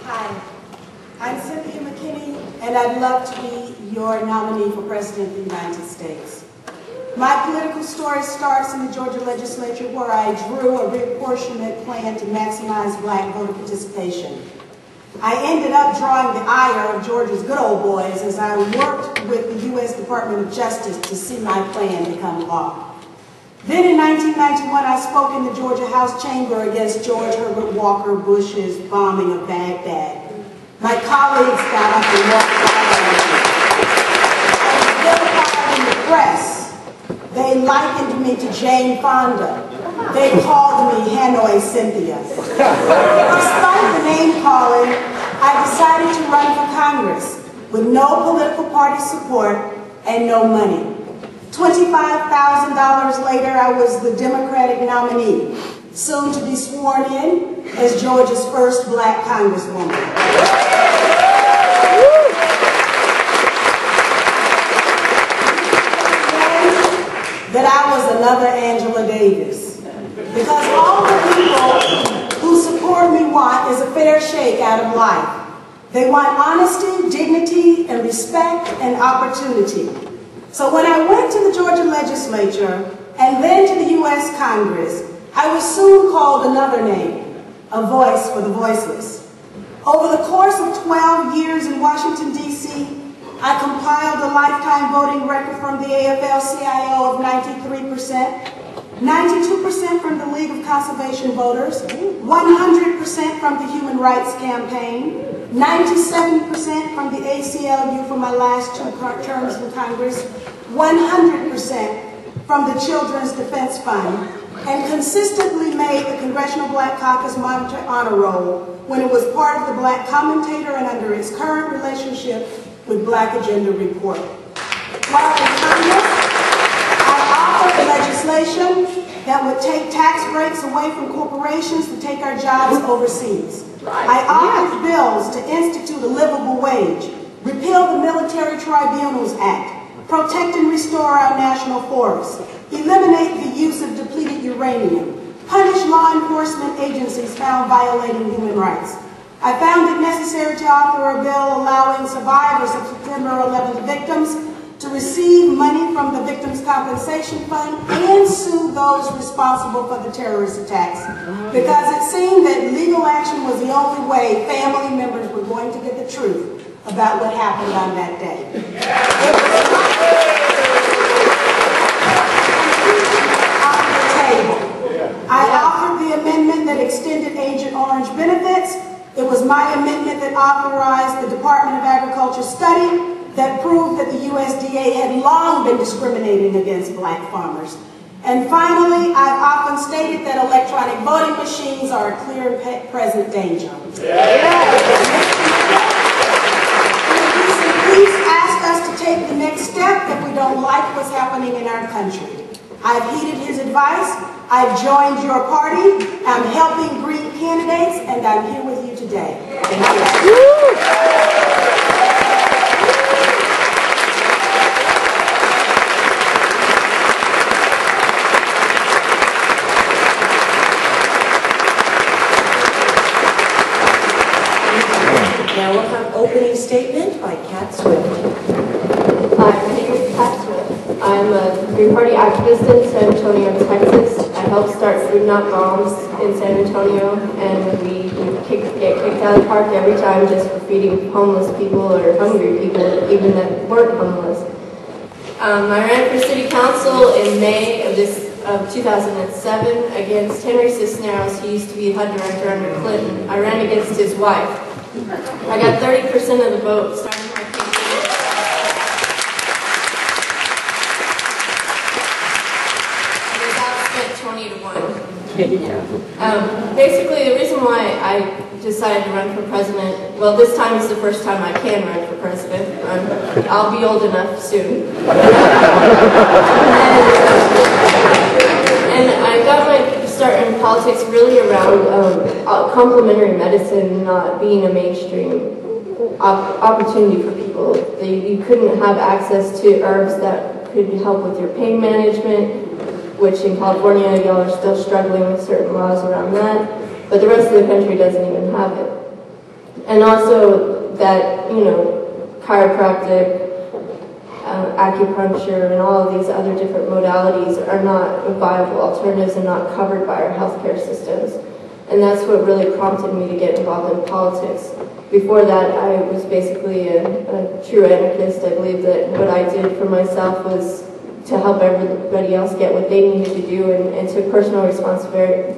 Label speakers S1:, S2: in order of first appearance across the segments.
S1: Hi, I'm Cynthia McKinney, and I'd love to be your nominee for President of the United States. My political story starts in the Georgia legislature, where I drew a reapportionment plan to maximize black voter participation. I ended up drawing the ire of Georgia's good old boys as I worked with the U.S. Department of Justice to see my plan become law. Then in 1991, I spoke in the Georgia House chamber against George Herbert Walker Bush's bombing of Baghdad. My colleagues got up and walked out. I was vilified in the press. They likened me to Jane Fonda. They called me Hanoi Cynthia. Despite the name calling, I decided to run for Congress with no political party support and no money. $25,000 later, I was the Democratic nominee, soon to be sworn in as Georgia's first black congresswoman. That I was another Angela Davis. Because all the people who support me want is a fair shake out of life. They want honesty, dignity, and respect and opportunity. So when I went to the Georgia legislature and then to the U.S. Congress, I was soon called another name, a voice for the voiceless. Over the course of 12 years in Washington, D.C., I compiled a lifetime voting record from the AFL-CIO of 93%, 92% from the League of Conservation Voters, 100% from the Human Rights Campaign, 97% from the ACLU for my last 2 terms in Congress, 100% from the Children's Defense Fund, and consistently made the Congressional Black Caucus Monitor Honor Roll when it was part of the Black Commentator and under its current relationship with Black Agenda Report. While in Congress, I offered legislation that would take tax breaks away from corporations to take our jobs overseas. I offered bills to institute a livable wage, repeal the Military Tribunals Act, protect and restore our national forests, eliminate the use of depleted uranium, punish law enforcement agencies found violating human rights. I found it necessary to author a bill allowing survivors of September 11th victims to receive money from the Victims' Compensation Fund and sue those responsible for the terrorist attacks. Because it seemed that legal action was the only way family members were going to get the truth about what happened on that day. I offered the amendment that extended Agent Orange benefits. It was my amendment that authorized the Department of Agriculture study that proved that the USDA had long been discriminating against black farmers. And finally, I've often stated that electronic voting machines are a clear and present danger. Please ask us to take the next step if we don't like what's happening in our country. I've heeded his advice. I've joined your party. I'm helping green candidates, and I'm here with you today. Thank you.
S2: Now we'll have opening statement by Kat Swift.
S3: Hi, my name is Kat Swift. I'm a Green Party activist in San Antonio, Texas. I helped start Food Not Bombs in San Antonio, and we get kicked out of the park every time just for feeding homeless people or hungry people, even that weren't homeless. I ran for city council in May of 2007 against Henry Cisneros. He used to be HUD director under Clinton. I ran against his wife. I got 30% of the vote starting my campaign. I was outspent 20 to 1. Basically, the reason why I decided to run for president, well, this time is the first time I can run for president. I'll be old enough soon. And I got my start in politics really around complementary medicine not being a mainstream opportunity for people. You couldn't have access to herbs that could help with your pain management, which in California, y'all are still struggling with certain laws around that, but the rest of the country doesn't even have it. And also that, chiropractic, acupuncture, and all of these other different modalities are not viable alternatives and not covered by our healthcare systems. And that's what really prompted me to get involved in politics. Before that, I was basically a true anarchist. I believed that what I did for myself was to help everybody else get what they needed to do, and took personal responsibility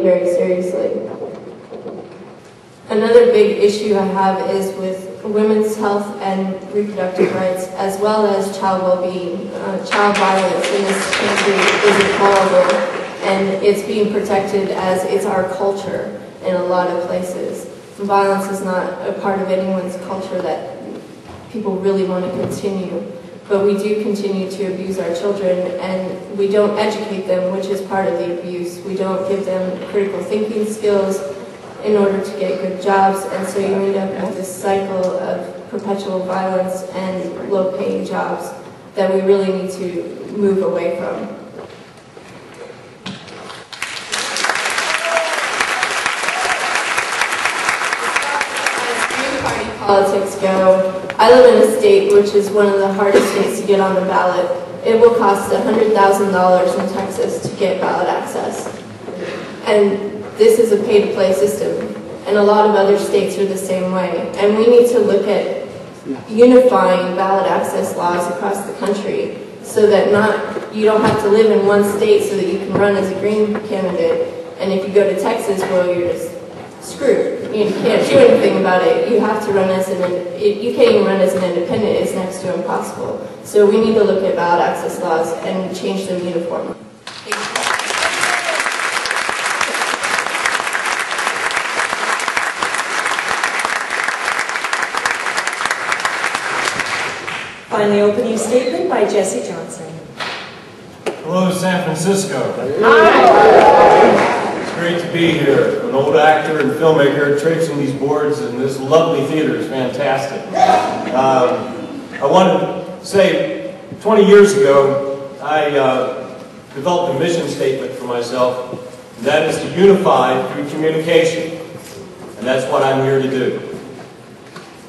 S3: very seriously. Another big issue I have is with women's health and reproductive rights, as well as child well-being. Child violence in this country is intolerable, and it's being protected as it's our culture in a lot of places. Violence is not a part of anyone's culture that people really want to continue, but we do continue to abuse our children, and we don't educate them, which is part of the abuse. We don't give them critical thinking skills in order to get good jobs, and so you end up with this cycle of perpetual violence and low-paying jobs that we really need to move away from. Politics go, I live in a state which is one of the hardest states to get on the ballot. It will cost $100,000 in Texas to get ballot access. And this is a pay-to-play system, and a lot of other states are the same way. And we need to look at unifying ballot access laws across the country so that you don't have to live in one state so that you can run as a Green candidate. And if you go to Texas, well, you're just screwed. You can't do anything about it. You have to run as you can't even run as an independent. It's next to impossible. So we need to look at ballot access laws and change them uniformly.
S2: Finally, opening statement by Jesse Johnson.
S4: Hello, San Francisco.
S2: Hi.
S4: It's great to be here. I'm an old actor and filmmaker traipsing these boards, and this lovely theater is fantastic. I want to say, 20 years ago, I developed a mission statement for myself, and that is to unify through communication. And that's what I'm here to do.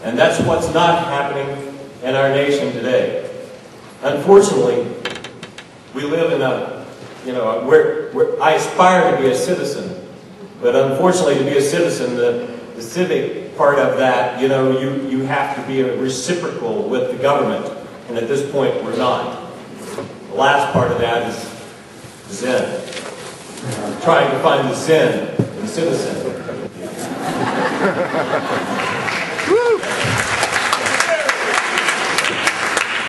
S4: And that's what's not happening in our nation today. Unfortunately, we live in I aspire to be a citizen, but unfortunately to be a citizen, the civic part of that, you have to be reciprocal with the government, and at this point we're not. The last part of that is Zen. I'm trying to find the Zen in citizen.